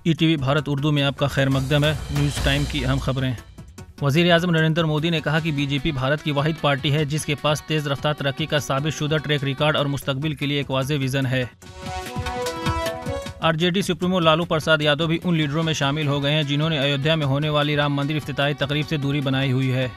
ETV Bharat Urdu میں آپ کا خیر مقدم ہے۔ نیوز ٹائم کی اہم خبریں۔ وزیر اعظم نریندر مودی نے کہا کہ BJP بھارت کی واحد پارٹی ہے جس کے پاس تیز رفتار ترقی کا ثابت شدہ ٹریک ریکارڈ اور مستقبل کے لیے ایک واضح ویژن ہے۔ RJD سپریمو لالو پرساد یادو بھی ان لیڈروں میں شامل ہو گئے ہیں جنہوں نے ایودھیا میں ہونے والی رام مندر افتتاحی تقریب سے دوری بنائی ہوئی ہے۔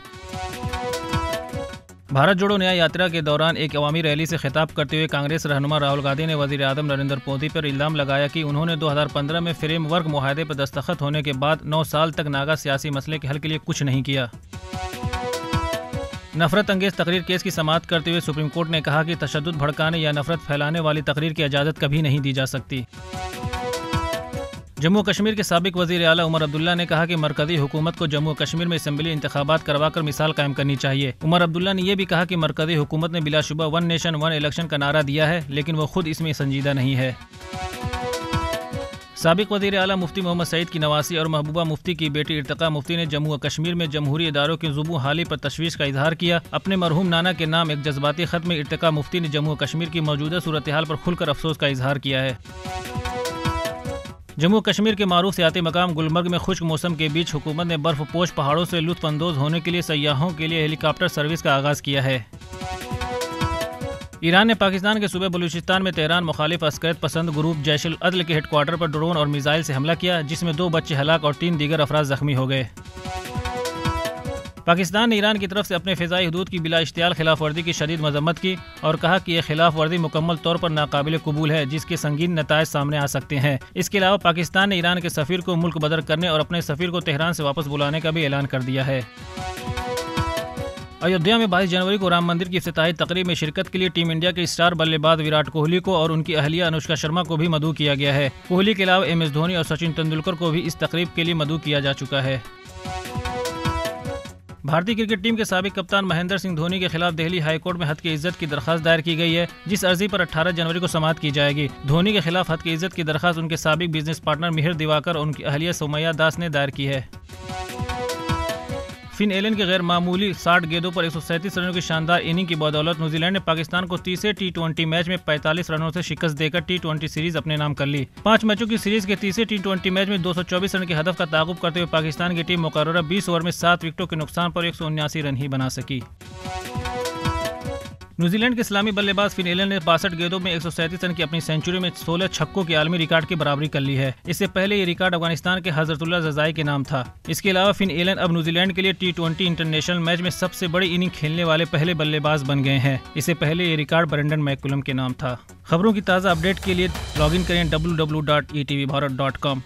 بھارت جوڑو نیا یاترا کے دوران ایک عوامی ریلی سے خطاب کرتے ہوئے کانگریس رہنما راہل گاندھی نے وزیر اعظم نریندر مودی پر الزام لگایا کہ انہوں نے 2015 میں فریم ورک معاہدے پر دستخط ہونے کے بعد 9 سال تک ناگا سیاسی مسئلے کے حل کے لیے کچھ نہیں کیا۔ نفرت انگیز تقریر کیس کی سماعت کرتے ہوئے سپریم کورٹ نے کہا کہ تشدد بھڑکانے یا نفرت پھیلانے والی تقریر کی اجازت کبھی نہیں دی جا سکتی۔ جموں کشمیر کے سابق وزیر اعلیٰ عمر عبداللہ نے کہا کہ مرکزی حکومت کو جموں کشمیر میں اسمبلی انتخابات کروا کر مثال قائم کرنی چاہیے۔ عمر عبداللہ نے یہ بھی کہا کہ مرکزی حکومت نے بلا شبہ 1 نیشن 1 الیکشن کا نعرہ دیا ہے لیکن وہ خود اس میں سنجیدہ نہیں ہے۔ سابق وزیر اعلیٰ مفتی محمد سعید کی نواسی اور محبوبہ مفتی کی بیٹی ارتقا مفتی نے جموں و کشمیر میں جمہوری اداروں کی زبوں حالی پر تشویش کا اظہار کیا۔ اپنے مرحوم نانا کے نام ایک جذباتی خط میں ارتقا مفتی نے جموں و کشمیر کی موجودہ صورتحال پر کھل کر افسوس کا اظہار کیا ہے۔ جموں کشمیر کے معروف سیاحتی مقام گلمرگ میں خشک موسم کے بیچ حکومت نے برف پوش پہاڑوں سے لطف اندوز ہونے کے لیے سیاحوں کے لیے ہیلی کاپٹر سروس کا آغاز کیا ہے۔ ایران نے پاکستان کے صوبے بلوچستان میں تہران مخالف عسکریت پسند گروپ جیش العدل کے ہیڈ کوارٹر پر ڈرون اور میزائل سے حملہ کیا جس میں 2 بچے ہلاک اور 3 دیگر افراد زخمی ہو گئے۔ پاکستان نے ایران کی طرف سے اپنے فضائی حدود کی بلا اشتعال خلاف ورزی کی شدید مذمت کی اور کہا کہ یہ خلاف ورزی مکمل طور پر ناقابل قبول ہے جس کے سنگین نتائج سامنے آ سکتے ہیں۔ اس کے علاوہ پاکستان نے ایران کے سفیر کو ملک بدر کرنے اور اپنے سفیر کو تہران سے واپس بلانے کا بھی اعلان کر دیا ہے۔ ایودھیا میں 22 جنوری کو رام مندر کی افتتاحی تقریب میں شرکت کے لیے ٹیم انڈیا کے اسٹار بلے باز وراٹ کوہلی کو اور ان کی اہلیہ انوشکا شرما کو بھی مدعو کیا گیا ہے۔ کوہلی کے علاوہ MS دھونی اور سچن تندولکر کو بھی اس تقریب کے لیے مدعو کیا جا چکا ہے۔ بھارتی کرکٹ ٹیم کے سابق کپتان مہندر سنگھ دھونی کے خلاف دہلی ہائی کورٹ میں حد کی عزت کی درخواست دائر کی گئی ہے جس عرضی پر 18 جنوری کو سماعت کی جائے گی۔ دھونی کے خلاف حد کی عزت کی درخواست ان کے سابق بزنس پارٹنر مہر دیواکر اور ان کی اہلیہ سومیا داس نے دائر کی ہے۔ فن ایلن کے غیر معمولی 60 گیندوں پر 137 رنوں کی شاندار اننگ کی بدولت نیوزی لینڈ نے پاکستان کو تیسرے T20 میچ میں 45 رنوں سے شکست دے کر T20 سیریز اپنے نام کر لی۔ 5 میچوں کی سیریز کے تیسرے T20 میچ میں 224 رن کے ہدف کا تعاقب کرتے ہوئے پاکستان کی ٹیم مقررہ 20 اوور میں 7 وکٹوں کے نقصان پر 179 رن ہی بنا سکی۔ نیوزی لینڈ کے اسلامی بلے باز فن ایلن نے 62 گیندوں میں 137 رن کی اپنی سینچری میں 16 چھکوں کے عالمی ریکارڈ کی برابری کر لی ہے۔ اس سے پہلے یہ ریکارڈ افغانستان کے حضرت اللہ ززائی کے نام تھا۔ اس کے علاوہ فن ایلن اب نیوزی لینڈ کے لیے T20 انٹرنیشنل میچ میں سب سے بڑی اننگ کھیلنے والے پہلے بلے باز بن گئے ہیں۔ اس سے پہلے یہ ریکارڈ برینڈن میکولم کے نام تھا۔ خبروں کی تازہ اپڈیٹ کے لیے لاگ ان کریں www.etvbharat.com۔